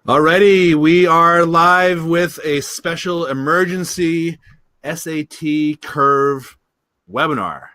Alrighty, we are live with a special emergency SAT curve webinar.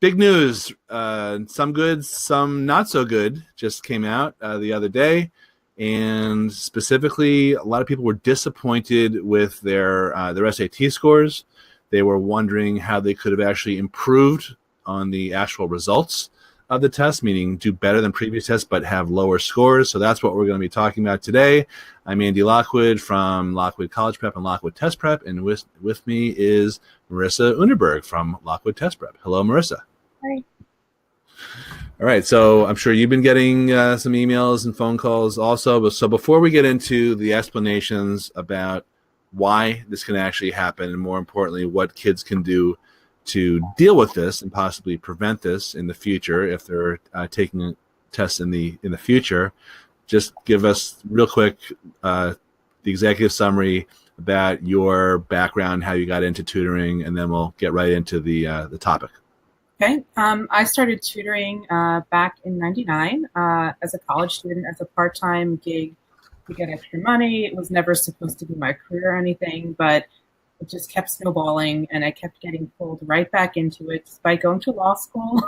Big news, some good, some not so good, just came out the other day. And specifically, a lot of people were disappointed with their SAT scores. They were wondering how they could have actually improved on the actual results of the test, meaning do better than previous tests but have lower scores. So that's what we're going to be talking about today. I'm Andy Lockwood from Lockwood College Prep and Lockwood Test Prep, and with me is Marissa Underberg from Lockwood Test Prep. Hello, Marissa. Hi. All right, so I'm sure you've been getting some emails and phone calls also. So before we get into the explanations about why this can actually happen, and more importantly, what kids can do to deal with this and possibly prevent this in the future if they're taking tests in the future, just give us real quick the executive summary about your background, how you got into tutoring, and then we'll get right into the topic. Okay. I started tutoring back in '99 as a college student, as a part-time gig to get extra money. It was never supposed to be my career or anything, but it just kept snowballing, and I kept getting pulled right back into it despite going to law school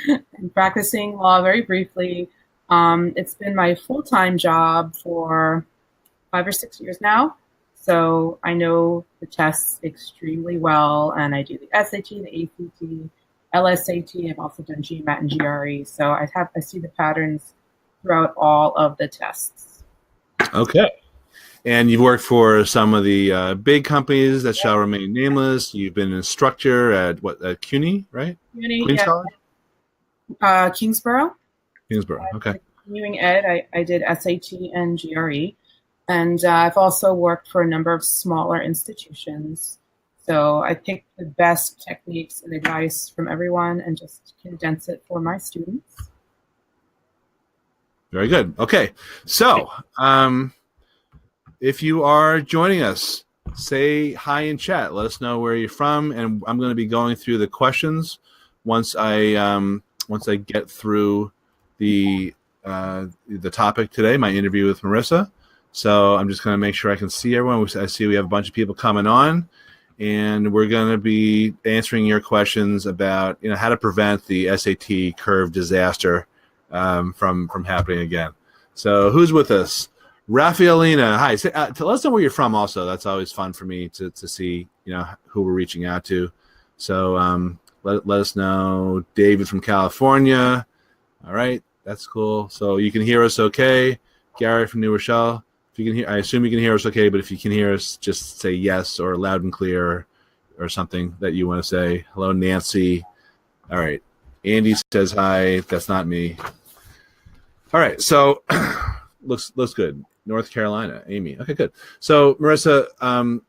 and practicing law very briefly. It's been my full-time job for 5 or 6 years now. So I know the tests extremely well, and I do the SAT, the ACT, LSAT. I've also done GMAT and GRE. So I see the patterns throughout all of the tests. Okay. And you've worked for some of the big companies that shall remain nameless. You've been an instructor at CUNY, right? CUNY, Queens College? Kingsborough. Kingsborough, okay. Continuing ed, I did SAT and GRE. And I've also worked for a number of smaller institutions. So I picked the best techniques and advice from everyone and just condense it for my students. Very good. Okay. So, if you are joining us, say hi in chat. Let us know where you're from, and I'm going to be going through the questions once I get through the topic today, my interview with Marissa. So I'm just going to make sure I can see everyone. I see we have a bunch of people coming on, and we're going to be answering your questions about how to prevent the SAT curve disaster from happening again. So who's with us? Raphaelina, hi. Let us know where you're from also. That's always fun for me to see, who we're reaching out to. So let us know. David from California. All right, that's cool. So you can hear us okay. Gary from New Rochelle. If you can hear, I assume you can hear us okay, but if you can hear us, just say yes or loud and clear or something that you want to say. Hello, Nancy. All right. Andy says hi. That's not me. All right, so looks good. North Carolina, Amy. Okay, good. So, Marissa,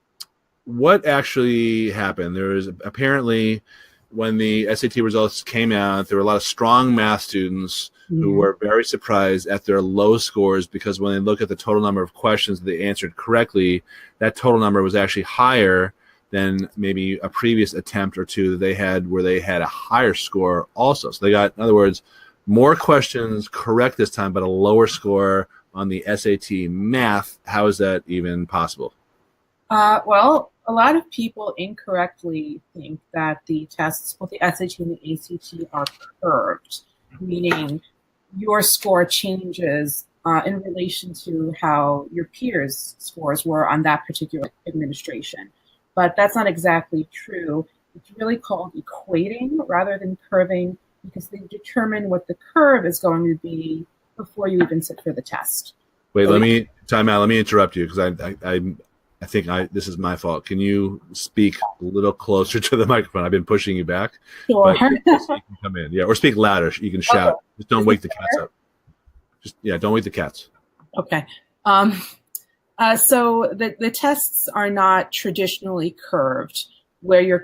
what actually happened? There was apparently, when the SAT results came out, there were a lot of strong math students who were very surprised at their low scores, because when they look at the total number of questions that they answered correctly, that total number was actually higher than maybe a previous attempt or two that they had where they had a higher score also. So they got, in other words, more questions correct this time, but a lower score on the SAT math. How is that even possible? Well, a lot of people incorrectly think that the tests, both the SAT and the ACT, are curved, meaning your score changes in relation to how your peers' scores were on that particular administration. But that's not exactly true. It's really called equating rather than curving, because they determine what the curve is going to be before you even sit for the test. Wait, let me time out. Let me interrupt you, because I think this is my fault. Can you speak a little closer to the microphone? I've been pushing you back. Sure. But you can come in. Yeah, or speak louder. You can shout. Okay. Just don't wake the cats up. Don't wake the cats. Okay. So the tests are not traditionally curved, where your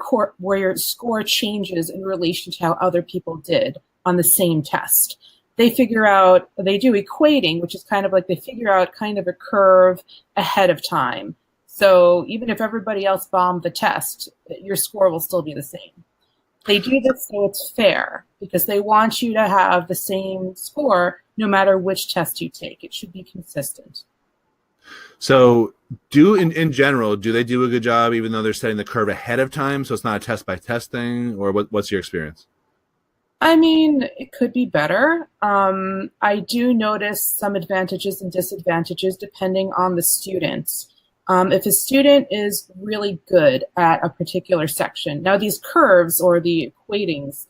score changes in relation to how other people did on the same test. They do equating, which is kind of like they figure out kind of a curve ahead of time. So even if everybody else bombed the test, your score will still be the same. They do this so it's fair, because they want you to have the same score no matter which test you take. It should be consistent. So in general, do they do a good job even though they're setting the curve ahead of time? So it's not a test by test thing, or what's your experience? I mean, it could be better. I do notice some advantages and disadvantages depending on the student. If a student is really good at a particular section, now these curves or the equatings,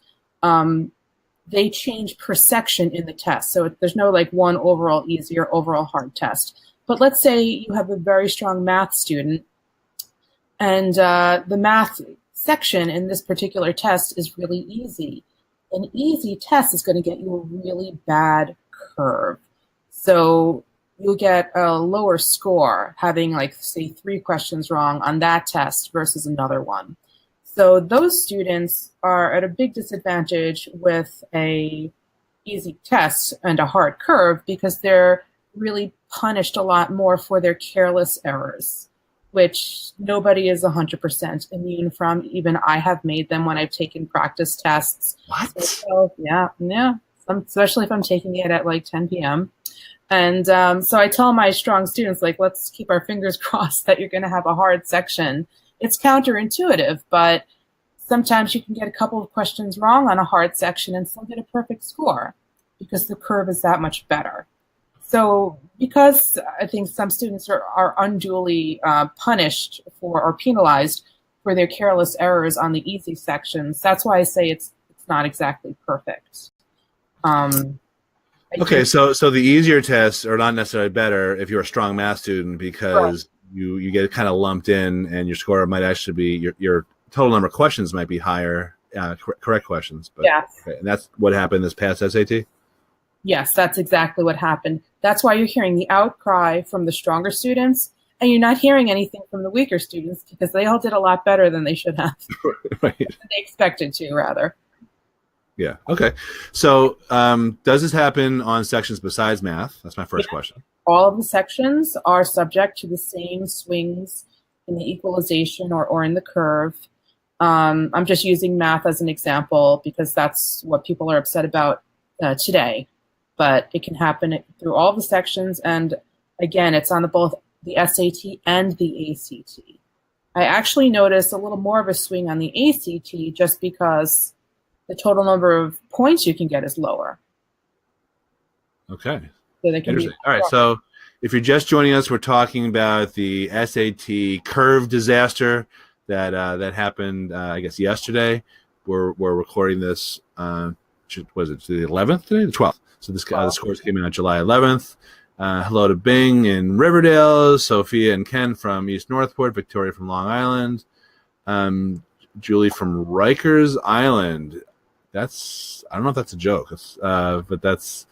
they change per section in the test. So there's no like one overall easy or overall hard test. But let's say you have a very strong math student and the math section in this particular test is really easy. An easy test is going to get you a really bad curve. So you'll get a lower score having like, say, 3 questions wrong on that test versus another one. So those students are at a big disadvantage with a easy test and a hard curve because they're really punished a lot more for their careless errors, which nobody is 100% immune from. Even I have made them when I've taken practice tests. What? So, yeah. Especially if I'm taking it at like 10 p.m. And so I tell my strong students, like, let's keep our fingers crossed that you're going to have a hard section. It's counterintuitive, but sometimes you can get a couple of questions wrong on a hard section and still get a perfect score because the curve is that much better. So because I think some students are unduly punished for or penalized for their careless errors on the easy sections, that's why I say it's not exactly perfect. Okay, so the easier tests are not necessarily better if you're a strong math student because you get kind of lumped in and your score might actually be, your total number of questions might be higher, correct questions. But, yeah. Okay, and that's what happened this past SAT? Yes, that's exactly what happened. That's why you're hearing the outcry from the stronger students, and you're not hearing anything from the weaker students because they all did a lot better than they should have. Right. They expected to, rather. Yeah. Okay. So does this happen on sections besides math? That's my first question. All of the sections are subject to the same swings in the equalization or in the curve. I'm just using math as an example because that's what people are upset about today. But it can happen through all the sections. And again, it's on both the SAT and the ACT. I actually noticed a little more of a swing on the ACT just because the total number of points you can get is lower. Okay. So they can Interesting. All right. So if you're just joining us, we're talking about the SAT curve disaster that happened, I guess, yesterday. We're recording this, was it the 11th today? The 12th. So the scores came in on July 11th. Hello to Bing in Riverdale, Sophia and Ken from East Northport, Victoria from Long Island, Julie from Rikers Island. I don't know if that's a joke, but that's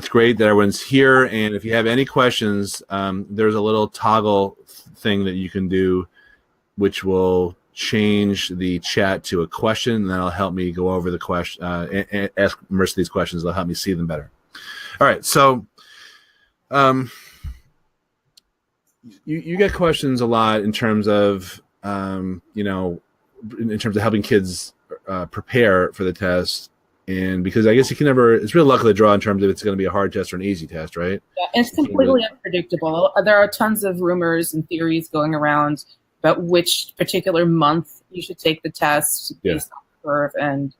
great that everyone's here. And if you have any questions, there's a little toggle thing that you can do, which will change the chat to a question, and that'll help me go over the question and ask Marissa these questions. They'll help me see them better. All right, so you get questions a lot in terms of in terms of helping kids prepare for the test, and because I guess you can never, it's real luck of the draw in terms of it's going to be a hard test or an easy test, right? Yeah, it's completely unpredictable. There are tons of rumors and theories going around about which particular month you should take the test based on the curve, and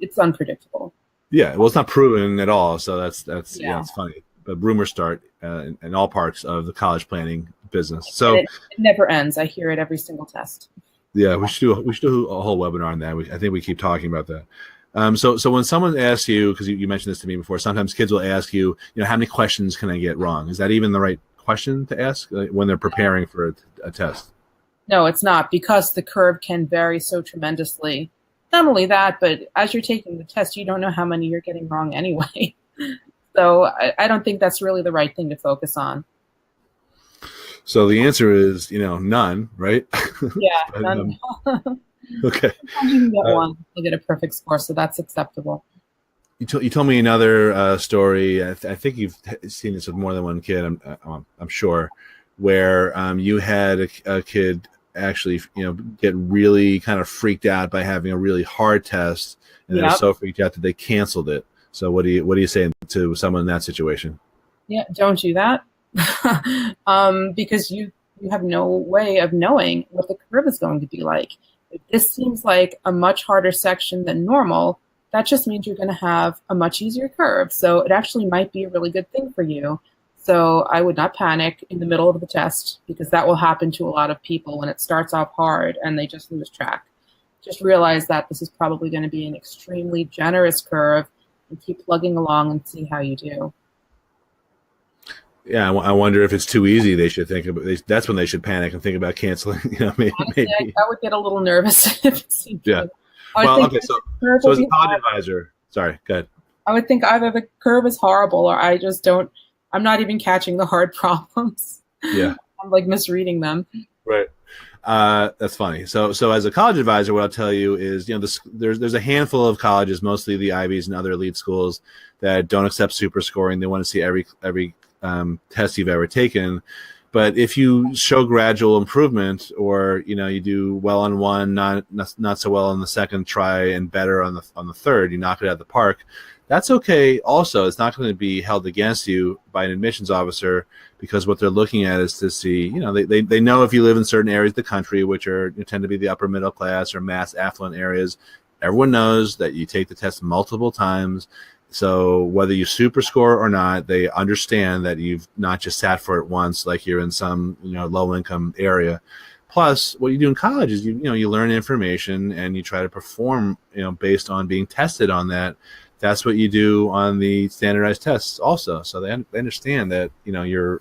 it's unpredictable. Yeah, well, it's not proven at all, so that's it's funny. But rumors start in all parts of the college planning business. So it never ends. I hear it every single test. Yeah, we should do a whole webinar on that. I think we keep talking about that. So when someone asks you, because you mentioned this to me before, sometimes kids will ask you, how many questions can I get wrong? Is that even the right question to ask when they're preparing for a test? No, it's not, because the curve can vary so tremendously. Not only that, but as you're taking the test, you don't know how many you're getting wrong anyway. So I don't think that's really the right thing to focus on. So the answer is, none, right? Yeah, none. Okay. Sometimes you can get one, you'll get a perfect score, so that's acceptable. You told me another story. I think you've seen this with more than one kid. I'm sure, where you had a kid actually, get really kind of freaked out by having a really hard test, and they're so freaked out that they canceled it. So what do you say to someone in that situation? Yeah, don't do that. Because you have no way of knowing what the curve is going to be like. If this seems like a much harder section than normal, that just means you're going to have a much easier curve. So it actually might be a really good thing for you. So I would not panic in the middle of the test, because that will happen to a lot of people when it starts off hard and they just lose track. Just realize that this is probably going to be an extremely generous curve, and keep plugging along and see how you do. Yeah, I wonder if it's too easy. They should think about. That's when they should panic and think about canceling. Maybe. Honestly, I would get a little nervous if it seemed Yeah. Well, okay. So as a college advisor, sorry, go ahead. I would think either the curve is horrible, or I just don't. I'm not even catching the hard problems. Yeah. I'm like misreading them. Right. That's funny. So as a college advisor, what I'll tell you is, there's a handful of colleges, mostly the Ivies and other elite schools, that don't accept super scoring. They want to see every test you've ever taken. But if you show gradual improvement, or you do well on one, not so well on the second try, and better on the third, you knock it out of the park. That's okay. Also, it's not going to be held against you by an admissions officer, because what they're looking at is to see, they know if you live in certain areas of the country, which tend to be the upper middle class or mass affluent areas, everyone knows that you take the test multiple times. So whether you super score or not, they understand that you've not just sat for it once, like you're in some low income area. Plus, what you do in college is you learn information and you try to perform based on being tested on that. That's what you do on the standardized tests also. So they understand that you're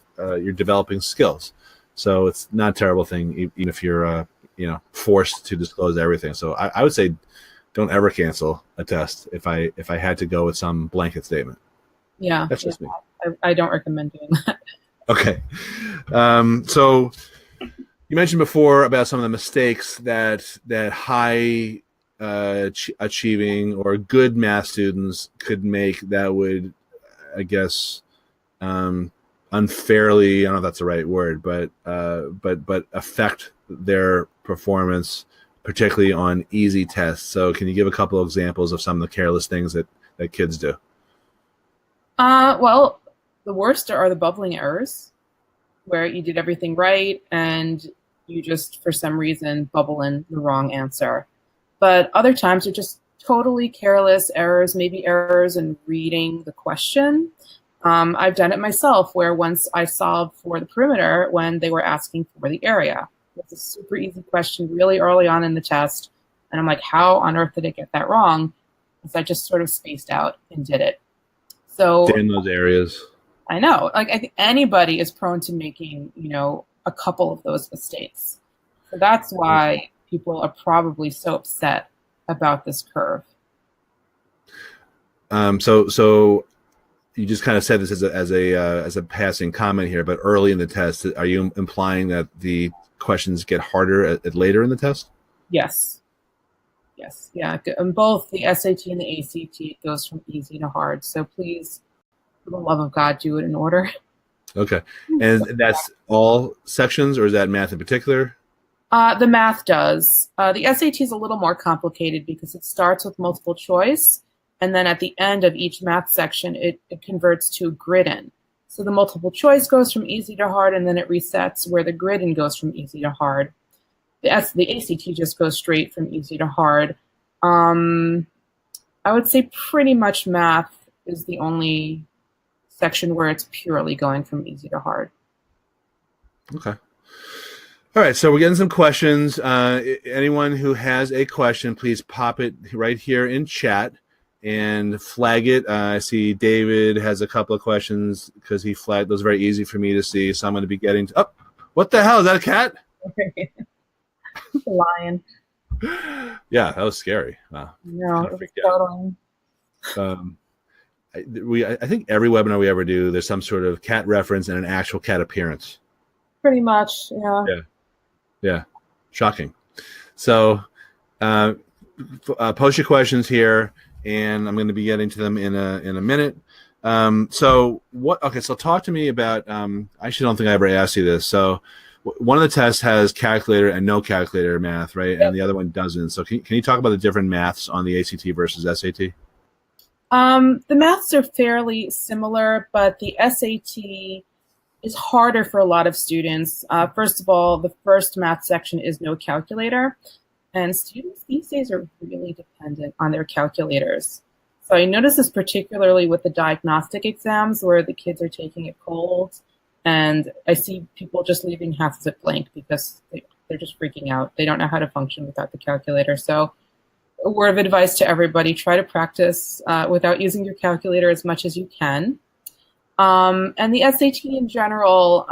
developing skills. So it's not a terrible thing, even if you're forced to disclose everything. So I would say, don't ever cancel a test if I had to go with some blanket statement. Yeah, that's just me. I don't recommend doing that. Okay. So you mentioned before about some of the mistakes that high achieving or good math students could make that would, I guess, unfairly, I don't know if that's the right word, but affect their performance, particularly on easy tests. So can you give a couple of examples of some of the careless things that kids do? Well, the worst are the bubbling errors, where you did everything right and you just, for some reason, bubble in the wrong answer. But other times are just totally careless errors, maybe errors in reading the question. I've done it myself, where once I solved for the perimeter when they were asking for the area. It's a super easy question really early on in the test. And I'm like, how on earth did I get that wrong? Because I just sort of spaced out and did it. So in those areas. I know. I think anybody is prone to making, a couple of those mistakes. So that's why people are probably so upset about this curve. So you just kind of said this as a passing comment here, but early in the test, are you implying that the questions get harder at later in the test? Yes. Yeah. And both the SAT and the ACT, it goes from easy to hard. So please, for the love of God, do it in order. Okay. And that's all sections, or is that math in particular? The math does. The SAT is a little more complicated because it starts with multiple choice, and then at the end of each math section, it converts to grid-in. So the multiple choice goes from easy to hard, and then it resets where the grid-in goes from easy to hard. The ACT just goes straight from easy to hard. I would say pretty much math is the only section where it's purely going from easy to hard. Okay. All right, so we're getting some questions. Anyone who has a question, please pop it right here in chat and flag it. I see David has a couple of questions because he flagged those. Very easy for me to see, so I'm going to be getting to. Oh, what the hell? Is that a cat? It's a lion. Yeah, that was scary. Wow. No, it was totally. I think every webinar we ever do, there's some sort of cat reference and an actual cat appearance. Pretty much, yeah. Yeah, shocking. So post your questions here, and I'm going to be getting to them in a minute. So talk to me about, I actually don't think I ever asked you this. So one of the tests has calculator and no calculator math, right? Yep. And the other one doesn't. So can you talk about the different maths on the ACT versus SAT? The maths are fairly similar, but the SAT is harder for a lot of students. First of all, the first math section is no calculator, and students these days are really dependent on their calculators. So I notice this particularly with the diagnostic exams where the kids are taking it cold, and I see people just leaving half of it blank because they're just freaking out. They don't know how to function without the calculator. So a word of advice to everybody, try to practice without using your calculator as much as you can. And the SAT in general,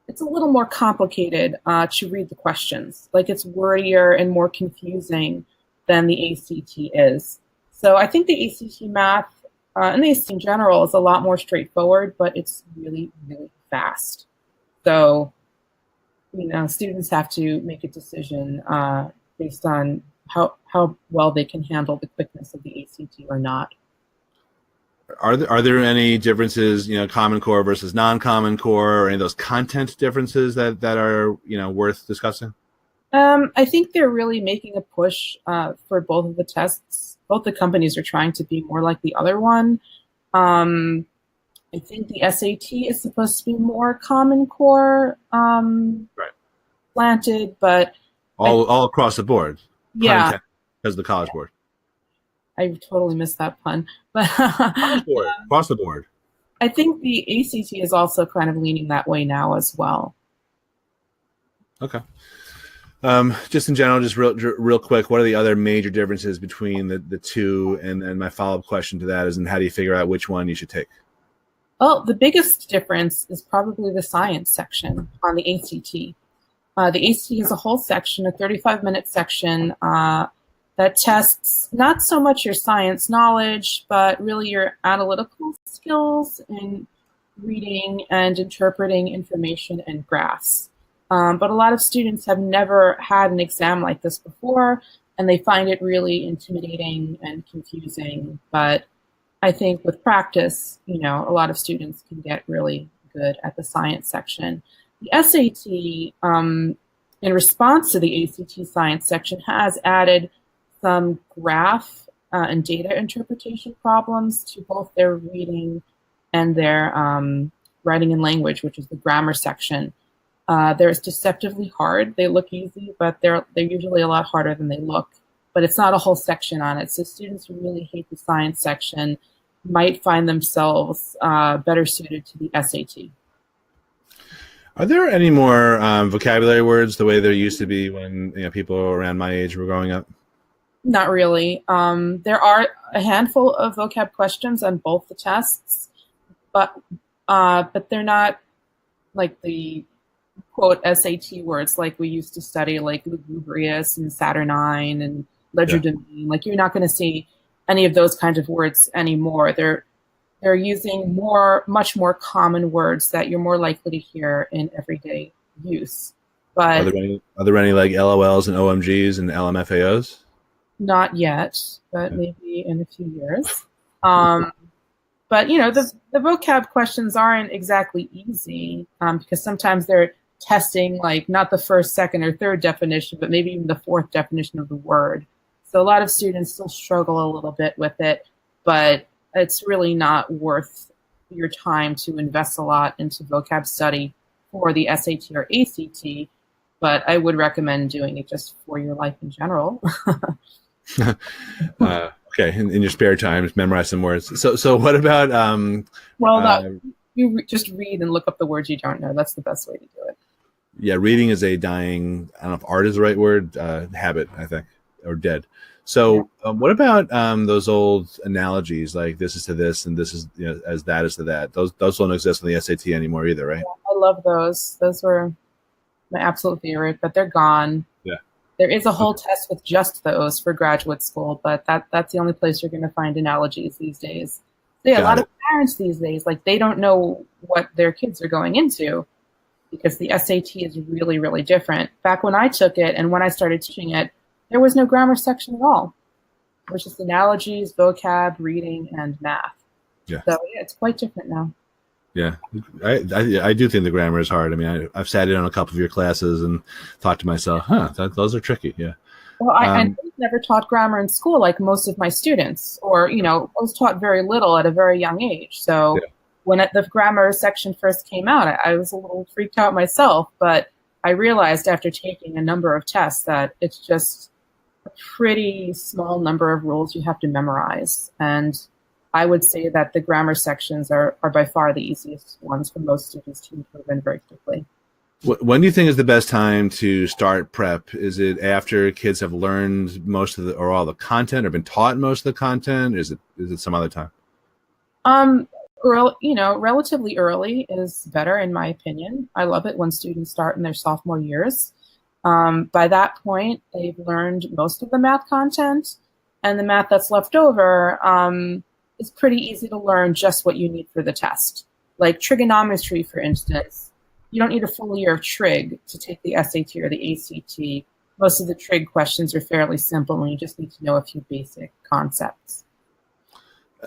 it's a little more complicated to read the questions. Like it's wordier and more confusing than the ACT is. So I think the ACT math and the ACT in general is a lot more straightforward, but it's really, really fast. So, students have to make a decision based on how well they can handle the quickness of the ACT or not. Are there any differences, Common Core versus non-Common Core, or any of those content differences that are worth discussing? I think they're really making a push for both of the tests. Both the companies are trying to be more like the other one. I think the SAT is supposed to be more Common Core right. slanted, but all across the board. Yeah, because of the College Board. I totally missed that pun. But across the board. I think the ACT is also kind of leaning that way now as well. Okay. Just in general, just real quick, what are the other major differences between the two? And then my follow-up question to that is, and how do you figure out which one you should take? Well, the biggest difference is probably the science section on the ACT. The ACT is a whole section, a 35-minute section that tests not so much your science knowledge, but really your analytical skills in reading and interpreting information and graphs. But a lot of students have never had an exam like this before, and they find it really intimidating and confusing. But I think with practice, a lot of students can get really good at the science section. The SAT, in response to the ACT science section, has added some graph and data interpretation problems to both their reading and their writing and language, which is the grammar section. They're deceptively hard. They look easy, but they're usually a lot harder than they look. But it's not a whole section on it. So students who really hate the science section might find themselves better suited to the SAT. Are there any more vocabulary words the way there used to be when people around my age were growing up? Not really. There are a handful of vocab questions on both the tests, but they're not like the quote SAT words like we used to study, like lugubrious and saturnine and legerdemain. Yeah. Like you're not going to see any of those kinds of words anymore. They're using much more common words that you're more likely to hear in everyday use. But are there any like LOLs and OMGs and LMFAOs? Not yet, but maybe in a few years. But the vocab questions aren't exactly easy because sometimes they're testing like not the first, second, or third definition, but maybe even the fourth definition of the word. So a lot of students still struggle a little bit with it, but it's really not worth your time to invest a lot into vocab study for the SAT or ACT, but I would recommend doing it just for your life in general. Okay, in your spare time, just memorize some words. So what about you just read and look up the words you don't know. That's the best way to do it. Yeah, reading is a dying, I don't know if art is the right word, habit, I think, or dead. So what about those old analogies, like this is to this and this is as that is to that? Those don't exist on the SAT anymore either, right? Yeah, I love those. Those were my absolute favorite, but they're gone. Yeah. There is a whole test with just those for graduate school, but that's the only place you're going to find analogies these days. So yeah, a lot of parents these days, like they don't know what their kids are going into because the SAT is really, really different. Back when I took it and when I started teaching it, there was no grammar section at all. It was just analogies, vocab, reading, and math. Yeah. So yeah, it's quite different now. Yeah, I do think the grammar is hard. I mean, I've sat in on a couple of your classes and thought to myself, those are tricky. Yeah. Well, I never taught grammar in school like most of my students, or, I was taught very little at a very young age. So Yeah. when the grammar section first came out, I was a little freaked out myself, but I realized after taking a number of tests that it's just a pretty small number of rules you have to memorize. And I would say that the grammar sections are by far the easiest ones for most students to improve in very quickly. When do you think is the best time to start prep? Is it after kids have learned most of the or all the content or been taught most of the content? Is it some other time? Relatively early is better in my opinion. I love it when students start in their sophomore years. By that point, they've learned most of the math content, and the math that's left over is pretty easy to learn just what you need for the test. Like trigonometry, for instance, you don't need a full year of trig to take the SAT or the ACT. Most of the trig questions are fairly simple, and you just need to know a few basic concepts.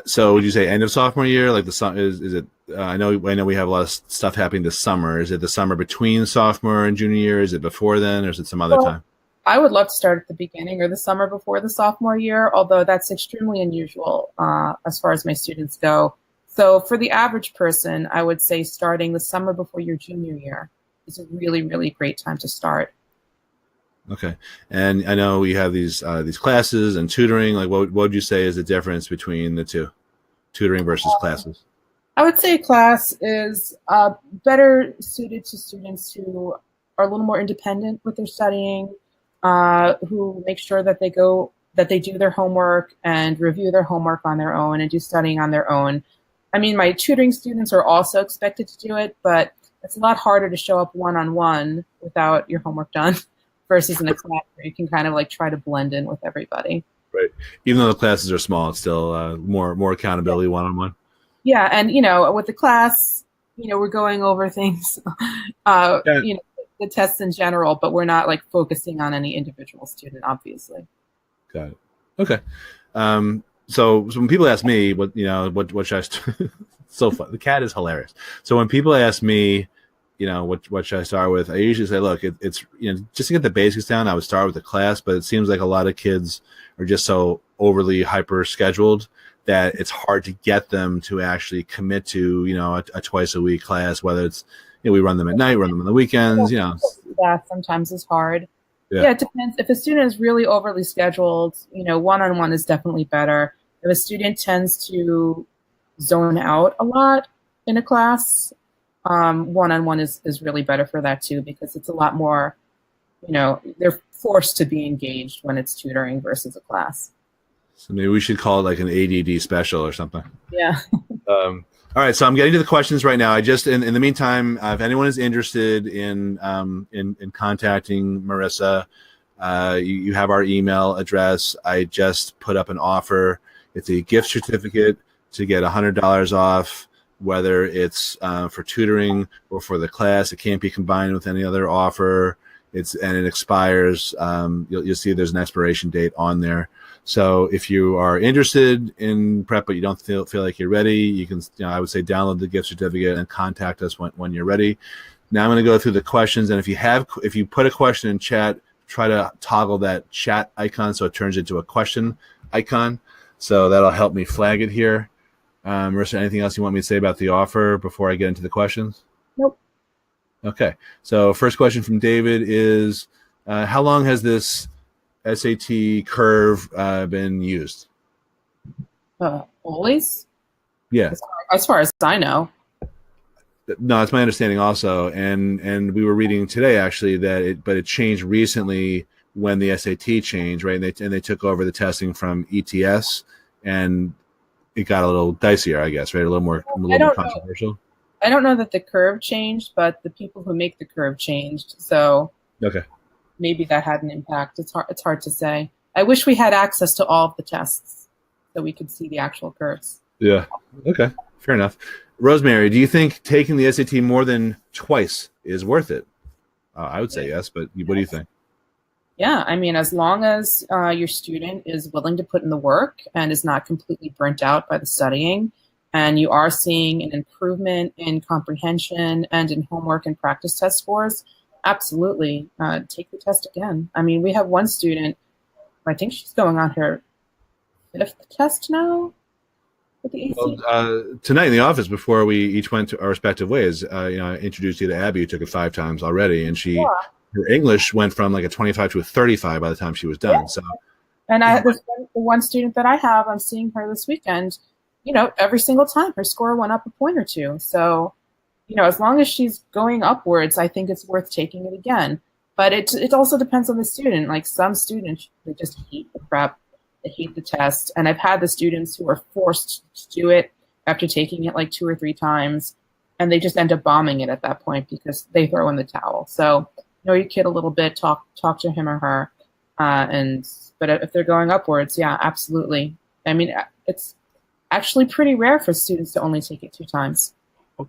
So would you say end of sophomore year? Like is it? I know we have a lot of stuff happening this summer. Is it the summer between sophomore and junior year? Is it before then, or is it some other time? I would love to start at the beginning or the summer before the sophomore year, although that's extremely unusual as far as my students go. So for the average person, I would say starting the summer before your junior year is a really, really great time to start. Okay, and I know we have these classes and tutoring. Like, what would you say is the difference between the two, tutoring versus classes? I would say class is better suited to students who are a little more independent with their studying, who make sure that they do their homework and review their homework on their own and do studying on their own. I mean, my tutoring students are also expected to do it, but it's a lot harder to show up one-on-one without your homework done versus in a class where you can kind of like try to blend in with everybody. Right. Even though the classes are small, it's still more accountability one-on-one. Yeah, and with the class, we're going over things, the tests in general, but we're not like focusing on any individual student, obviously. Got it. Okay. So when people ask me what should I so fun. The cat is hilarious. So when people ask me, what should I start with, I usually say, look, it's just to get the basics down, I would start with the class, but it seems like a lot of kids are just so overly hyper scheduled that it's hard to get them to actually commit to a twice a week class, whether it's we run them at night, run them on the weekends. That sometimes is hard. Yeah, it depends. If a student is really overly scheduled, one-on-one is definitely better. If a student tends to zone out a lot in a class, one-on-one is really better for that too, because it's a lot more, they're forced to be engaged when it's tutoring versus a class. So maybe we should call it like an ADD special or something. Yeah. All right, so I'm getting to the questions right now. I just, in the meantime, if anyone is interested in contacting Marissa, you have our email address. I just put up an offer. It's a gift certificate to get $100 off, whether it's for tutoring or for the class. It can't be combined with any other offer. It expires. You'll see there's an expiration date on there. So if you are interested in prep but you don't feel like you're ready, you can, I would say download the gift certificate and contact us when you're ready. Now I'm going to go through the questions, and if you put a question in chat, try to toggle that chat icon so it turns into a question icon. So that'll help me flag it here. Marissa, anything else you want me to say about the offer before I get into the questions? Nope. Okay. So first question from David is, how long has this SAT curve been used? Always? Yeah. As far as I know. No, it's my understanding also. And we were reading today actually that it changed recently when the SAT changed, right? And they took over the testing from ETS, and it got a little dicier, I guess, right? A little more controversial. I don't know that the curve changed, but the people who make the curve changed. So okay, maybe that had an impact. It's hard to say. I wish we had access to all of the tests so we could see the actual curves. Yeah. Okay. Fair enough. Rosemary, do you think taking the SAT more than twice is worth it? I would say yes, but what do you think? Yeah, I mean, as long as your student is willing to put in the work and is not completely burnt out by the studying, and you are seeing an improvement in comprehension and in homework and practice test scores, absolutely take the test again. I mean, we have one student I think she's going on her 5th test now with the ACT. Well, tonight in the office, before we each went to our respective ways, I introduced you to Abby, who took it 5 times already, and her English went from like a 25 to a 35 by the time she was done. So, and the one student that I have, I'm seeing her this weekend. Every single time her score went up a point or 2. So, as long as she's going upwards, I think it's worth taking it again. But it also depends on the student. Like some students, they just hate the prep. They hate the test. And I've had the students who are forced to do it after taking it like 2 or 3 times, and they just end up bombing it at that point because they throw in the towel. So know your kid a little bit, talk to him or her. But if they're going upwards, yeah, absolutely. I mean, it's actually pretty rare for students to only take it 2 times.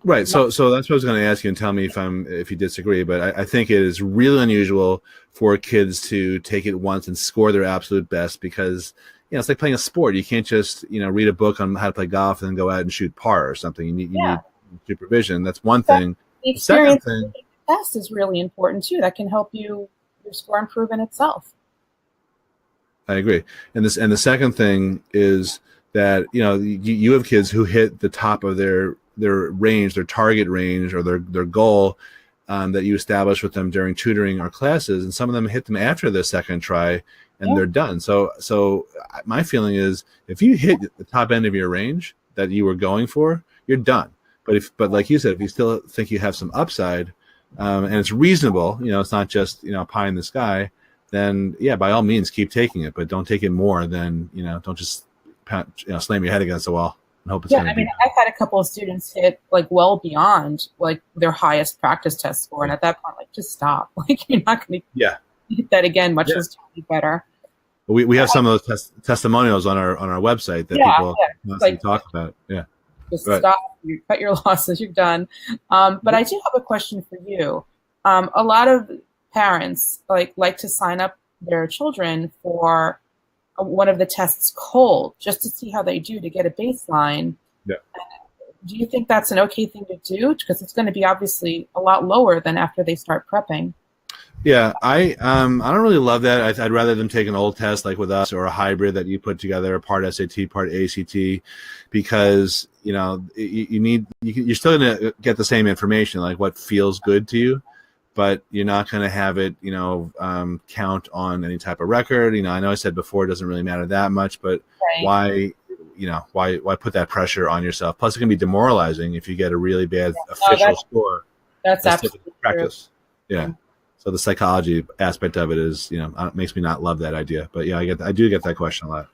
Right. So that's what I was going to ask you, and tell me if you disagree. But I think it is really unusual for kids to take it once and score their absolute best, because it's like playing a sport. You can't just read a book on how to play golf and then go out and shoot par or something. You need supervision. That's one thing. The experience of the test is really important too. That can help your score improve in itself. I agree. And the second thing is that you have kids who hit the top of their range, their target range, or their goal that you establish with them during tutoring or classes, and some of them hit them after the second try and they're done. So my feeling is, if you hit the top end of your range that you were going for, you're done. But like you said, if you still think you have some upside, and it's reasonable, it's not just pie in the sky, then by all means keep taking it, but don't take it more than don't just slam your head against the wall and hope it's I've had a couple of students hit like well beyond like their highest practice test score, and at that point, like, just stop. Like, you're not going to hit that again, much less be better. We have some of those testimonials on our website that people constantly talk about. Just stop. You cut your losses. You're done. But I do have a question for you. A lot of parents like to sign up their children for one of the tests cold, just to see how they do, to get a baseline. Yeah. Do you think that's an okay thing to do? Because it's going to be obviously a lot lower than after they start prepping. Yeah, I don't really love that. I'd rather them take an old test like with us, or a hybrid that you put together, part SAT, part ACT, because you're still going to get the same information, like what feels good to you, but you're not going to have it count on any type of record. I know I said before it doesn't really matter that much, but why put that pressure on yourself? Plus, it can be demoralizing if you get a really bad official score. That's absolutely practice. True. Yeah. So the psychology aspect of it is, makes me not love that idea. But yeah, I do get that question a lot.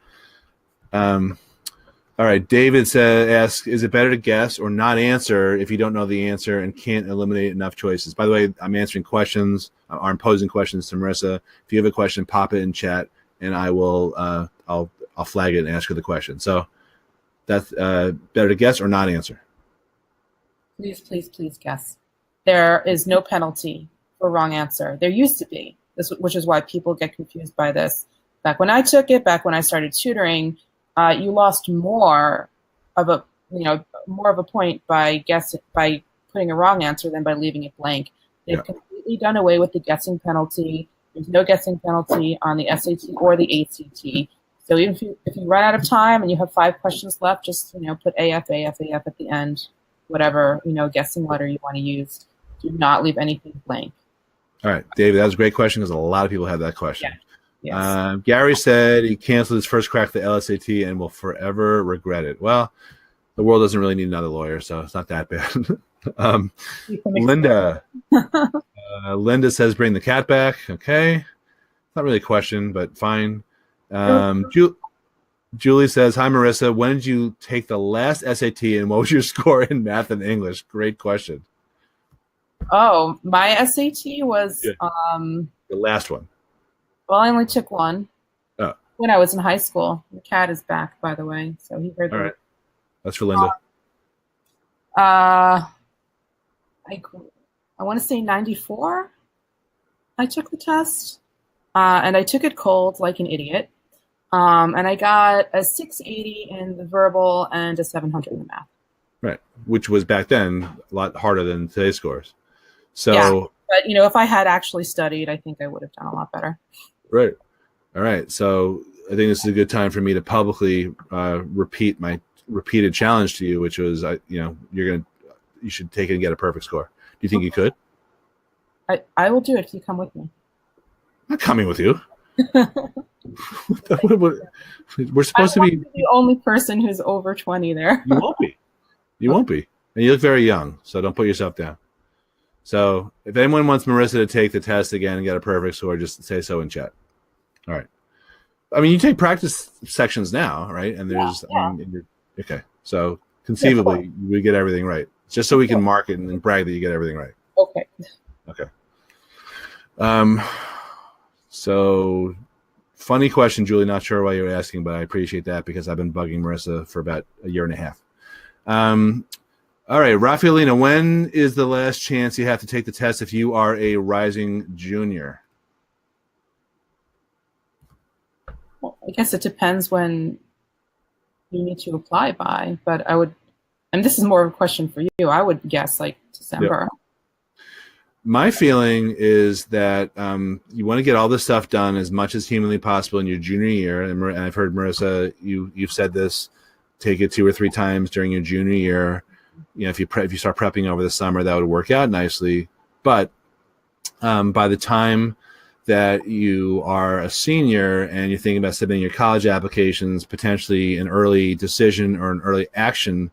All right, David asks, is it better to guess or not answer if you don't know the answer and can't eliminate enough choices? By the way, I'm answering questions. I'm posing questions to Marissa. If you have a question, pop it in chat, and I will. I'll flag it and ask her the question. So that's better to guess or not answer. Please guess. There is no penalty for wrong answer. There used to be, which is why people get confused by this. Back when I took it, back when I started tutoring, you lost more of a point by putting a wrong answer than by leaving it blank. They've completely done away with the guessing penalty. There's no guessing penalty on the SAT or the ACT. So even if you run out of time and you have 5 questions left, just put AF at the end, whatever guessing letter you want to use. Do not leave anything blank. All right, David, that was a great question, because a lot of people have that question. Yeah. Yes. Gary said he canceled his first crack at the LSAT and will forever regret it. Well, the world doesn't really need another lawyer, so it's not that bad. Linda says bring the cat back. Okay. Not really a question, but fine. Julie says, hi, Marissa. When did you take the last SAT, and what was your score in math and English? Great question. Oh, my SAT was the last one. Well, I only took one. Oh. When I was in high school. The cat is back, by the way, so he heard. All right, that's for Linda. I want to say 94. I took the test, and I took it cold like an idiot, and I got a 680 in the verbal and a 700 in the math. Right, which was back then a lot harder than today's scores. So, but if I had actually studied, I think I would have done a lot better. Right. All right. So I think this is a good time for me to publicly repeat my repeated challenge to you, which was, you should take it and get a perfect score. Do you think you could? I will do it if you come with me. I'm not coming with you. We're supposed to be the only person who's over 20 there. You won't be. You won't be. And you look very young, so don't put yourself down. So if anyone wants Marissa to take the test again and get a perfect score, just say so in chat. All right. I mean, you take practice sections now, right? And there's, okay. So conceivably, we get everything right. Just so we can mark it and brag that you get everything right. Okay. So funny question, Julie. Not sure why you're asking, but I appreciate that because I've been bugging Marissa for about a year and a half. All right, Rafaelina, when is the last chance you have to take the test if you are a rising junior? Well, I guess it depends when you need to apply by, but and this is more of a question for you, I would guess like December. Yep. My feeling is that you want to get all this stuff done as much as humanly possible in your junior year. And I've heard, Marissa, you've said this, take it 2 or 3 times during your junior year. If you start prepping over the summer, that would work out nicely. But by the time that you are a senior and you're thinking about submitting your college applications, potentially an early decision or an early action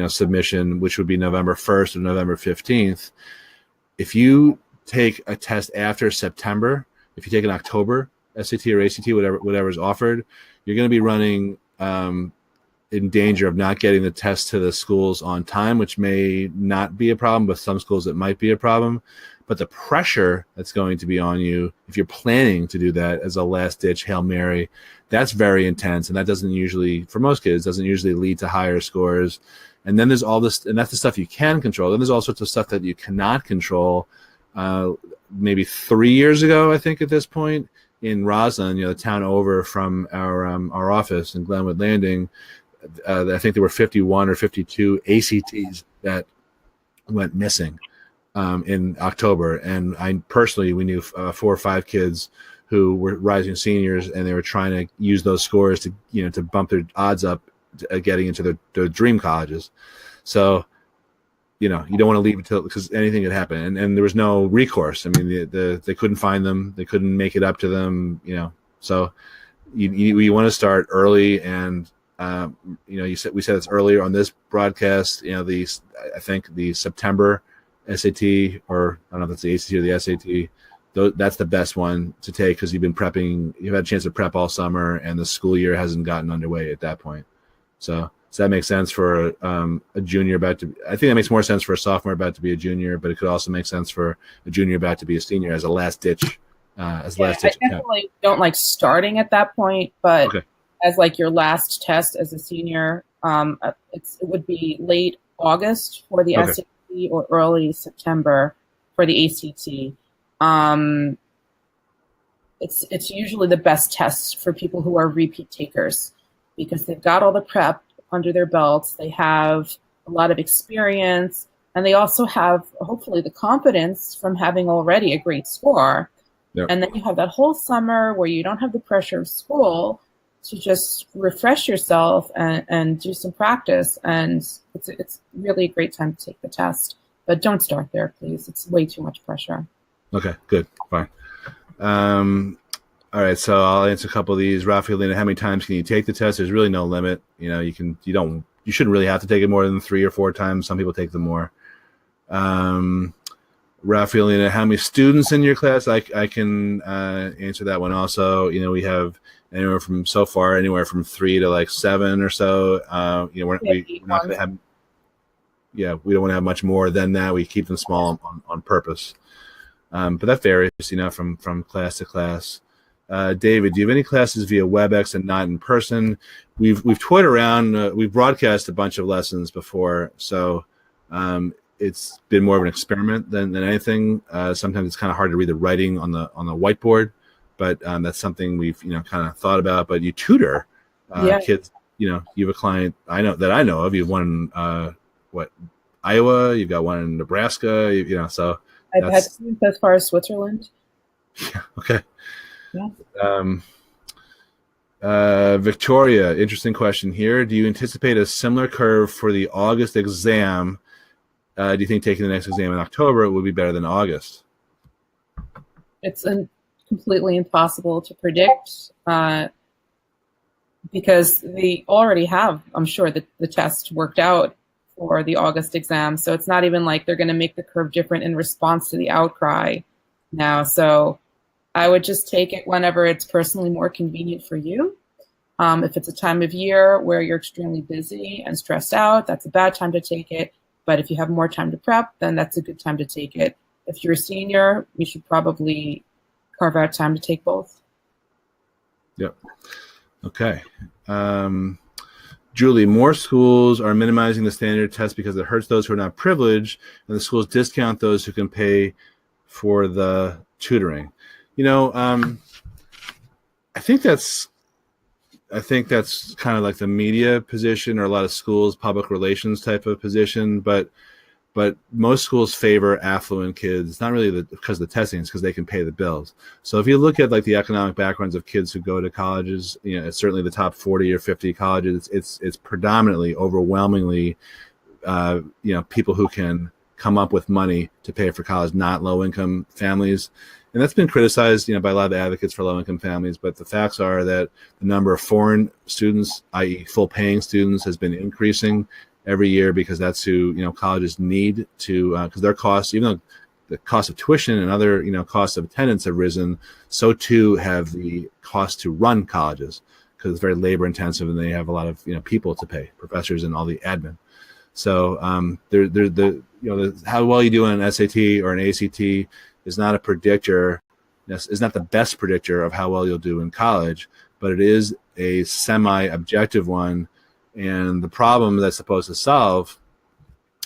submission, which would be November 1st or November 15th. If you take a test after September, if you take an October SAT or ACT, whatever is offered, you're going to be running in danger of not getting the test to the schools on time, which may not be a problem, but some schools it might be a problem. But the pressure that's going to be on you, if you're planning to do that as a last-ditch Hail Mary, that's very intense. And that doesn't usually, for most kids, doesn't usually lead to higher scores. And then there's all this, and that's the stuff you can control. Then there's all sorts of stuff that you cannot control. Maybe 3 years ago, I think at this point, in Roslyn, the town over from our office in Glenwood Landing, I think there were 51 or 52 ACTs that went missing in October. And we knew 4 or 5 kids who were rising seniors, and they were trying to use those scores to bump their odds up getting into their dream colleges. So, you don't want to leave it because anything could happen. And there was no recourse. I mean, they couldn't find them. They couldn't make it up to them, So you want to start early. And, we said this earlier on this broadcast, I think the September SAT, or I don't know if that's the ACT or the SAT, that's the best one to take because you've been prepping. You've had a chance to prep all summer, and the school year hasn't gotten underway at that point. So does that make sense for a junior about to? I think that makes more sense for a sophomore about to be a junior, but it could also make sense for a junior about to be a senior as a last ditch. I definitely don't like starting at that point, but as like your last test as a senior, it would be late August for the SAT or early September for the ACT. It's usually the best test for people who are repeat takers because they've got all the prep under their belts. They have a lot of experience, and they also have hopefully the confidence from having already a great score. Yep. And then you have that whole summer where you don't have the pressure of school to just refresh yourself and do some practice. And it's really a great time to take the test. But don't start there, please. It's way too much pressure. Okay, good. Fine. All right, so I'll answer a couple of these. Rafaelina, how many times can you take the test? There's really no limit. You shouldn't really have to take it more than 3 or 4 times. Some people take them more. Rafaelina, how many students in your class? I can answer that one also. We have anywhere from 3 to like 7 or so. We're not going to have. Yeah, we don't want to have much more than that. We keep them small on purpose. But that varies, from class to class. David, do you have any classes via WebEx and not in person? We've toyed around. We've broadcast a bunch of lessons before, so it's been more of an experiment than anything. Sometimes it's kind of hard to read the writing on the whiteboard, but that's something we've kind of thought about. But you tutor kids. You have a client I know of. You've one in Iowa. You've got one in Nebraska. So I've had students as far as Switzerland. Okay. Yeah. Victoria, interesting question here. Do you anticipate a similar curve for the August exam? Do you think taking the next exam in October would be better than August? It's completely impossible to predict because they already have, I'm sure, the test worked out for the August exam. So it's not even like they're going to make the curve different in response to the outcry now. So I would just take it whenever it's personally more convenient for you. If it's a time of year where you're extremely busy and stressed out, that's a bad time to take it. But if you have more time to prep, then that's a good time to take it. If you're a senior, you should probably carve out time to take both. Yep. Okay. Julie, more schools are minimizing the standard test because it hurts those who are not privileged, and the schools discount those who can pay for the tutoring. I think that's kind of like the media position, or a lot of schools' public relations type of position, but most schools favor affluent kids, not really because of the testing, it's because they can pay the bills. So if you look at like the economic backgrounds of kids who go to colleges, it's certainly the top 40 or 50 colleges, it's predominantly, overwhelmingly, people who can come up with money to pay for college, not low-income families. And that's been criticized, by a lot of the advocates for low-income families. But the facts are that the number of foreign students, i.e. full-paying students, has been increasing every year because that's who, colleges need to, because their costs, even though the cost of tuition and other, costs of attendance have risen, so too have the cost to run colleges, because it's very labor intensive and they have a lot of, people to pay, professors and all the admin. So how well you do on an SAT or an ACT is not a predictor, is not the best predictor of how well you'll do in college, but it is a semi-objective one. And the problem that's supposed to solve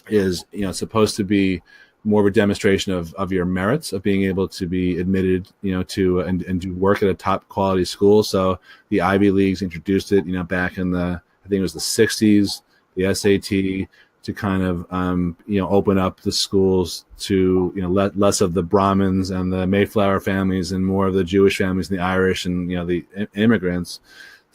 is, it's supposed to be more of a demonstration of your merits, of being able to be admitted, to and do work at a top quality school. So the Ivy Leagues introduced it, back in I think it was the 60s, the SAT, to kind of, open up the schools to, less of the Brahmins and the Mayflower families and more of the Jewish families and the Irish and, the immigrants.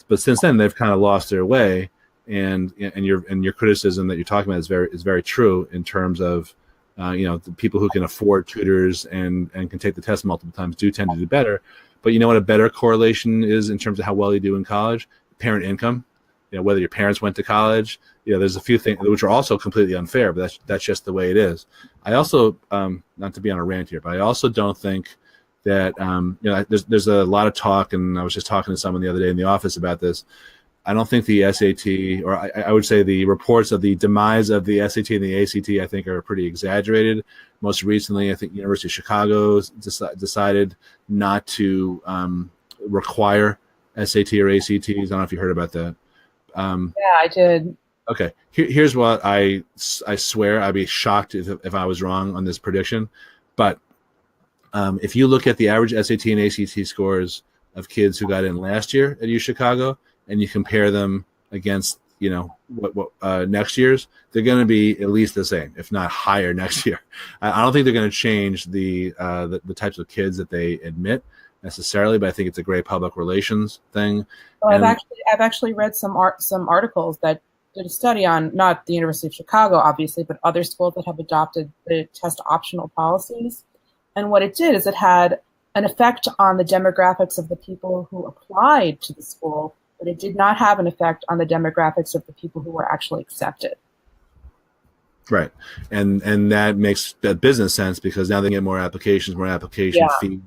But since then, they've kind of lost their way. And your criticism that you're talking about is very true in terms of, the people who can afford tutors and can take the test multiple times do tend to do better. But you know what a better correlation is in terms of how well you do in college? Parent income. Whether your parents went to college, there's a few things which are also completely unfair, but that's just the way it is. I also, not to be on a rant here, but I also don't think that, there's a lot of talk, and I was just talking to someone the other day in the office about this. I don't think the SAT, or I would say the reports of the demise of the SAT and the ACT, I think are pretty exaggerated. Most recently, I think University of Chicago decided not to require SAT or ACTs. I don't know if you heard about that. Yeah, I did. Okay, here's what I swear I'd be shocked if I was wrong on this prediction. But if you look at the average SAT and ACT scores of kids who got in last year at U Chicago, and you compare them against, what next year's, they're going to be at least the same, if not higher next year. I don't think they're going to change the types of kids that they admit necessarily, but I think it's a great public relations thing. Well, I've actually read some articles that did a study on not the University of Chicago, obviously, but other schools that have adopted the test optional policies. And what it did is it had an effect on the demographics of the people who applied to the school, but it did not have an effect on the demographics of the people who were actually accepted. Right. And that makes that business sense, because now they get more application fees.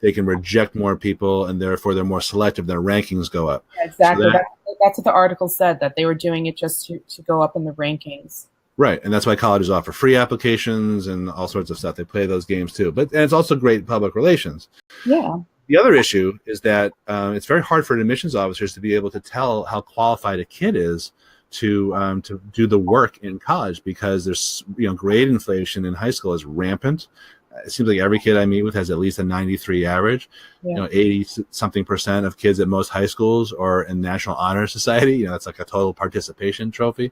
They can reject more people, and therefore they're more selective. Their rankings go up. Yeah, exactly. So that's what the article said, that they were doing it just to go up in the rankings. Right. And that's why colleges offer free applications and all sorts of stuff. They play those games too. And it's also great public relations. Yeah. The other issue is that it's very hard for admissions officers to be able to tell how qualified a kid is to do the work in college, because there's grade inflation in high school is rampant. It seems like every kid I meet with has at least a 93 average. Yeah. 80-something% of kids at most high schools are in National Honor Society. That's like a total participation trophy.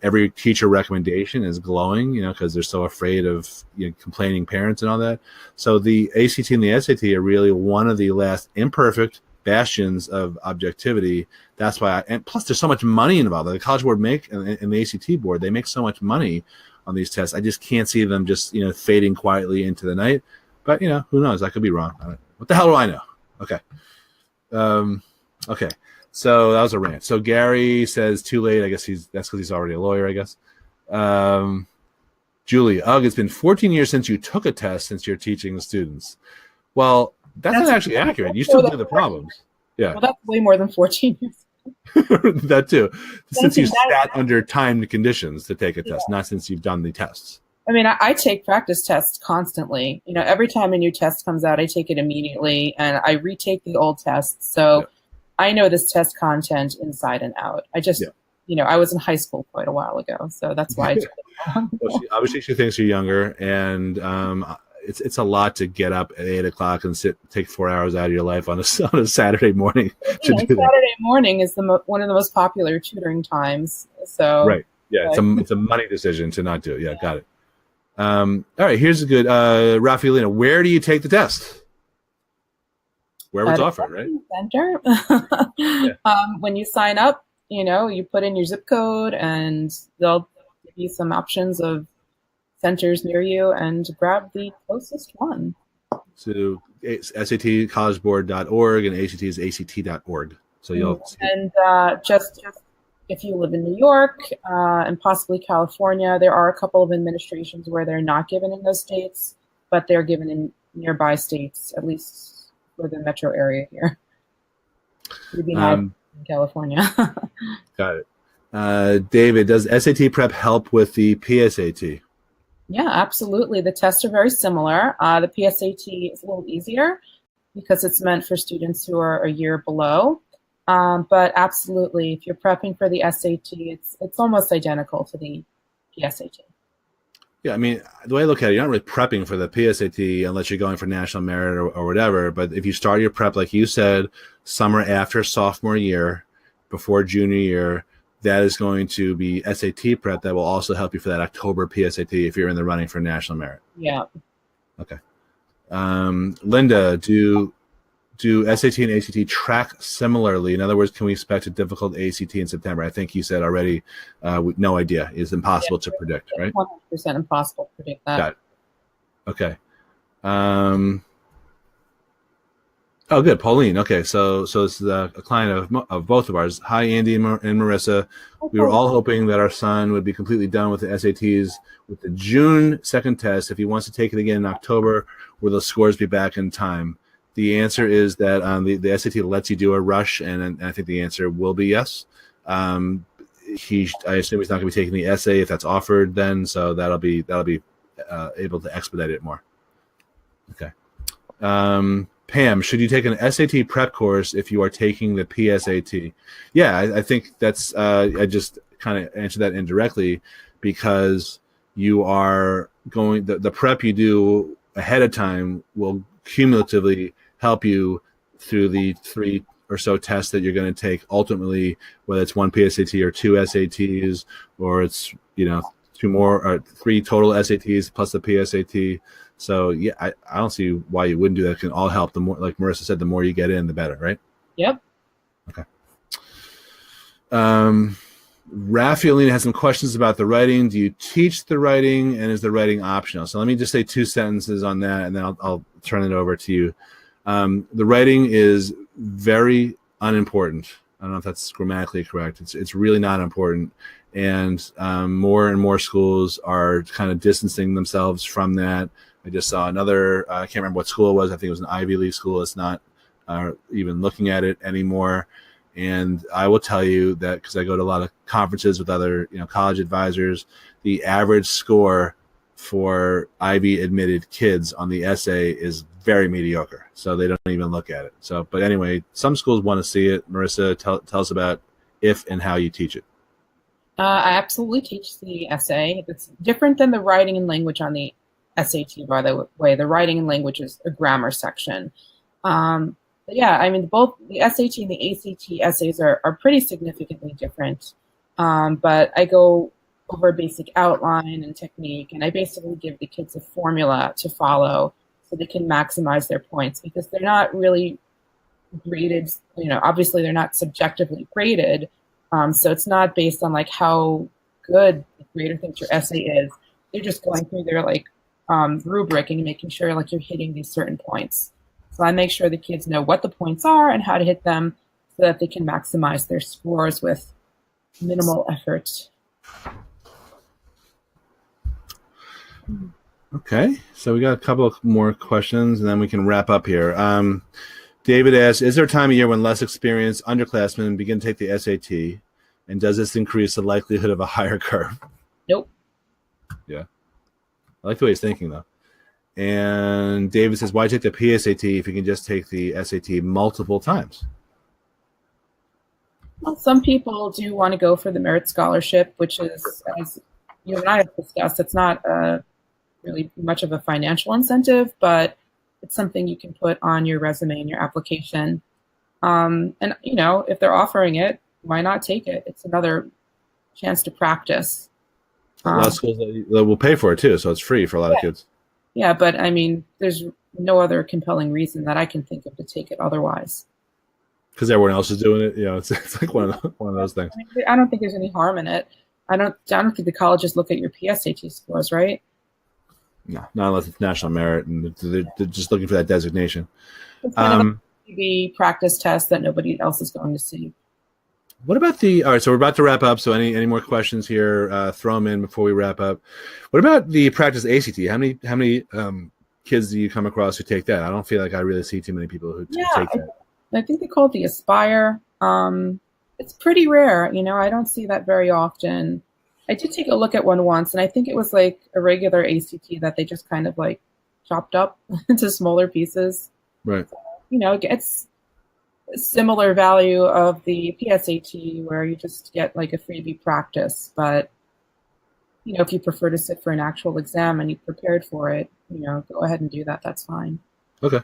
every teacher recommendation is glowing, because they're so afraid of complaining parents and all that. So the ACT and the SAT are really one of the last imperfect bastions of objectivity. That's why, and plus there's so much money involved. The College Board and the ACT Board, they make so much money on these tests. I just can't see them just fading quietly into the night. But who knows? I could be wrong. What the hell do I know? Okay. Okay. So that was a rant. So Gary says too late. I guess that's because he's already a lawyer, I guess. Julie, it's been 14 years since you took a test since you're teaching the students. Well, that's not actually accurate. You still do the problems. Yeah. Well, that's way more than 14 years. That too. Since you sat under timed conditions to take a test, not since you've done the tests. I mean, I take practice tests constantly. Every time a new test comes out, I take it immediately, and I retake the old tests. So I know this test content inside and out. I just, I was in high school quite a while ago, so that's why I took it. Well, obviously, she thinks you're younger, and it's a lot to get up at 8 o'clock and take 4 hours out of your life on a Saturday morning. Saturday morning is one of the most popular tutoring times. So right, yeah, it's a money decision to not do it. Yeah, got it. All right, here's a good Rafaelina. Where do you take the test? Where it's offered, right? Center. When you sign up, you put in your zip code, and they'll give you some options of centers near you, and grab the closest one. So SATcollegeboard.org and ACT is ACT.org. So you'll and just if you live in New York and possibly California, there are a couple of administrations where they're not given in those states, but they're given in nearby states, at least for the metro area here. You'd be in California. Got it. David, does SAT Prep help with the PSAT? Yeah, absolutely. The tests are very similar. The PSAT is a little easier because it's meant for students who are a year below. But absolutely, if you're prepping for the SAT, it's almost identical to the PSAT. Yeah, I mean, the way I look at it, you're not really prepping for the PSAT unless you're going for national merit or whatever. But if you start your prep, like you said, summer after sophomore year, before junior year, that is going to be SAT prep that will also help you for that October PSAT if you're in the running for national merit. Yeah. Okay. Linda, do SAT and ACT track similarly? In other words, can we expect a difficult ACT in September? I think you said already, no idea. It's impossible to predict, right? 100% impossible to predict that. Got it. Okay. Oh, good. Pauline. Okay, so this is a client of both of ours. Hi, Andy and Marissa. We were all hoping that our son would be completely done with the SATs with the June 2nd test. If he wants to take it again in October, will the scores be back in time? The answer is that the SAT lets you do a rush, and I think the answer will be yes. I assume he's not going to be taking the essay if that's offered then, so that'll be able to expedite it more. Okay. Pam, should you take an SAT prep course if you are taking the PSAT? Yeah, I think that's I just kind of answered that indirectly because you are going the prep you do ahead of time will cumulatively help you through the 3 or so tests that you're going to take ultimately, whether it's 1 PSAT or 2 SATs, or it's 2 more or 3 total SATs plus the PSAT. So yeah, I don't see why you wouldn't do that. It can all help. The more, like Marissa said, the more you get in, the better, right? Yep. Okay. Rafaelina has some questions about the writing. Do you teach the writing, and is the writing optional? So let me just say 2 sentences on that, and then I'll turn it over to you. The writing is very unimportant. I don't know if that's grammatically correct. It's really not important. And more and more schools are kind of distancing themselves from that. I just saw another, I can't remember what school it was. I think it was an Ivy League school. It's not even looking at it anymore. And I will tell you that because I go to a lot of conferences with other college advisors, the average score for Ivy admitted kids on the essay is very mediocre. So they don't even look at it. So, but anyway, some schools want to see it. Marissa, tell us about if and how you teach it. I absolutely teach the essay. It's different than the writing and language on the SAT, by the way. The writing and language is a grammar section. But yeah, I mean, both the SAT and the ACT essays are pretty significantly different. But I go over basic outline and technique. And I basically give the kids a formula to follow so they can maximize their points, because they're not really graded, obviously they're not subjectively graded. So it's not based on like how good the grader thinks your essay is. They're just going through their rubric and making sure like you're hitting these certain points. So I make sure the kids know what the points are and how to hit them so that they can maximize their scores with minimal effort. Okay, so we got a couple of more questions, and then we can wrap up here. David asks, is there a time of year when less experienced underclassmen begin to take the SAT, and does this increase the likelihood of a higher curve? Nope. Yeah. I like the way he's thinking, though. And David says, why take the PSAT if you can just take the SAT multiple times? Well, some people do want to go for the merit scholarship, which is, as you and I have discussed, it's not really much of a financial incentive, but it's something you can put on your resume and your application. And, if they're offering it, why not take it? It's another chance to practice. A lot of schools that will pay for it, too, so it's free for a lot of kids. Yeah, but, there's no other compelling reason that I can think of to take it otherwise. Because everyone else is doing it, it's like one of those things. I don't think there's any harm in it. I don't think the colleges look at your PSAT scores, right? No, not unless it's national merit, and they're just looking for that designation. It's kind of the practice test that nobody else is going to see. What about all right, so we're about to wrap up, so any more questions here, throw them in before we wrap up. What about the practice ACT? How many kids do you come across who take that? I don't feel like I really see too many people who take that. I think they call it the Aspire. It's pretty rare, I don't see that very often. I did take a look at one once, and I think it was like a regular ACT that they just kind of like chopped up into smaller pieces. Right. It's a similar value of the PSAT where you just get like a freebie practice. But, if you prefer to sit for an actual exam and you prepared for it, go ahead and do that. That's fine. Okay.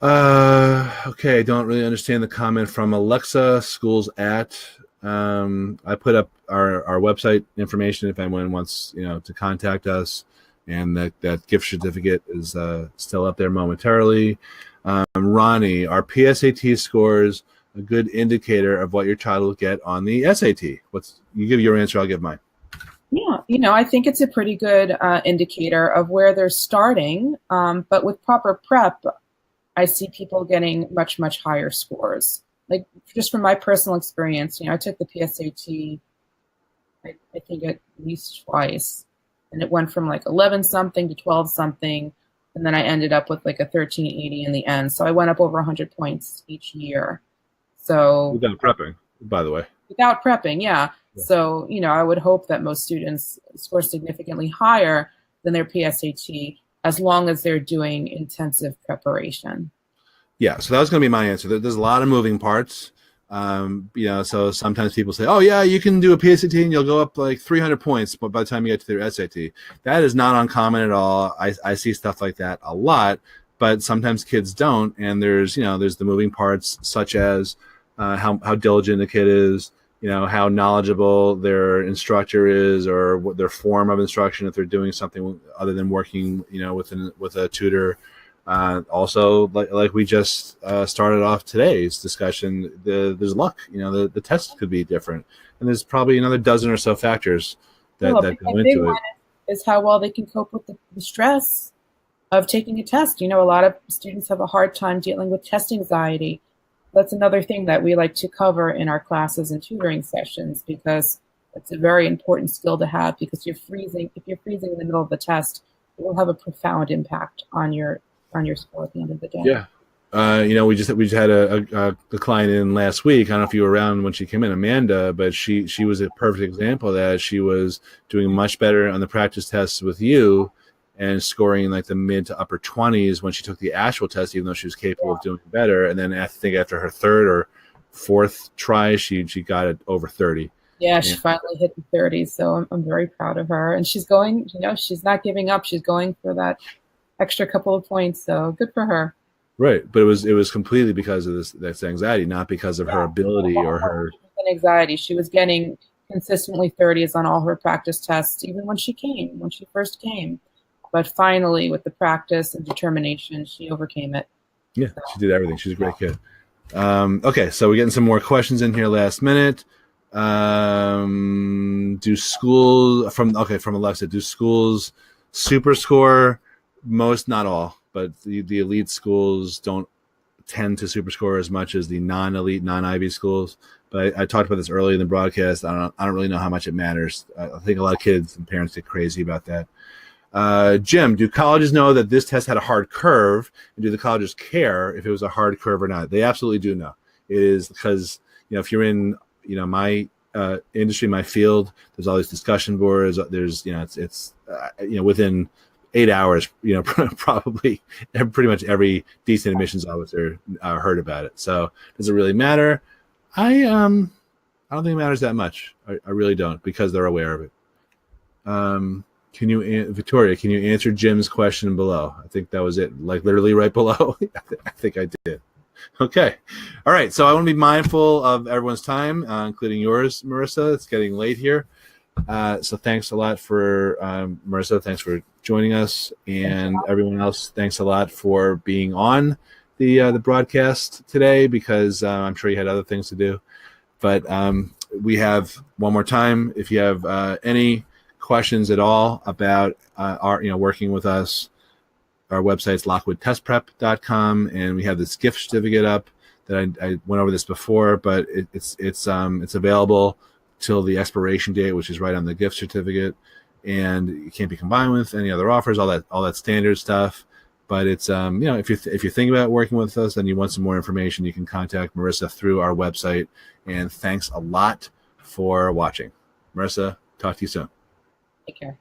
Okay, I don't really understand the comment from Alexa, schools at. I put up our website information if anyone wants, to contact us, and that gift certificate is still up there momentarily. Ronnie, are PSAT scores a good indicator of what your child will get on the SAT? You give your answer, I'll give mine. Yeah, I think it's a pretty good indicator of where they're starting, but with proper prep, I see people getting much, much higher scores. Like, just from my personal experience, I took the PSAT, I think at least twice, and it went from like 11 something to 12 something, and then I ended up with like a 1380 in the end. So I went up over 100 points each year. So without prepping, by the way. Without prepping, yeah. So, I would hope that most students score significantly higher than their PSAT as long as they're doing intensive preparation. Yeah, so that was going to be my answer. There's a lot of moving parts. So sometimes people say, oh, yeah, you can do a PSAT and you'll go up like 300 points but by the time you get to their SAT. That is not uncommon at all. I see stuff like that a lot, but sometimes kids don't. And there's the moving parts such as how diligent the kid is, how knowledgeable their instructor is, or what their form of instruction, if they're doing something other than working, with a tutor. Also, like we just started off today's discussion, there's luck. The test could be different, and there's probably another dozen or so factors that go into it. Is how well they can cope with the stress of taking a test. A lot of students have a hard time dealing with test anxiety. That's another thing that we like to cover in our classes and tutoring sessions, because it's a very important skill to have, because if you're freezing in the middle of the test, it will have a profound impact on your score at the end of the day. Yeah. We just had a client in last week. I don't know if you were around when she came in, Amanda, but she was a perfect example of that. She was doing much better on the practice tests with you and scoring in like the mid to upper 20s when she took the actual test, even though she was capable of doing better. And then I think after her third or fourth try, she got it over 30. Yeah, she finally hit the 30s. So I'm very proud of her. And she's going, she's not giving up. She's going for that extra couple of points. So good for her. Right. But it was completely because of this anxiety, not because of her ability or her anxiety. She was getting consistently 30s on all her practice tests, even when she first came. But finally, with the practice and determination, she overcame it. Yeah, she did everything. She's a great kid. Okay, so we're getting some more questions in here last minute. Do schools from Alexa? Do schools super score? Most, not all, but the elite schools don't tend to super score as much as the non-elite, non-Ivy schools. But I talked about this earlier in the broadcast. I don't really know how much it matters. I think a lot of kids and parents get crazy about that. Jim, do colleges know that this test had a hard curve, and do the colleges care if it was a hard curve or not? They absolutely do know. It is because, if you're in, my industry, my field, there's all these discussion boards. There's, it's within 8 hours, probably pretty much every decent admissions officer heard about it. So does it really matter? I don't think it matters that much. I really don't, because they're aware of it. Victoria, can you answer Jim's question below? I think that was it, like literally right below. I think I did. Okay. All right. So I want to be mindful of everyone's time, including yours, Marissa. It's getting late here. So thanks a lot for Marissa. Thanks for joining us, and everyone else. Thanks a lot for being on the broadcast today, because I'm sure you had other things to do. But we have one more time. If you have any questions at all about our working with us, our website's lockwoodtestprep.com, and we have this gift certificate up that I went over this before, but it's available till the expiration date, which is right on the gift certificate, and it can't be combined with any other offers, all that standard stuff. But it's if you're thinking about working with us and you want some more information, you can contact Marissa through our website. And thanks a lot for watching. Marissa, talk to you soon. Take care.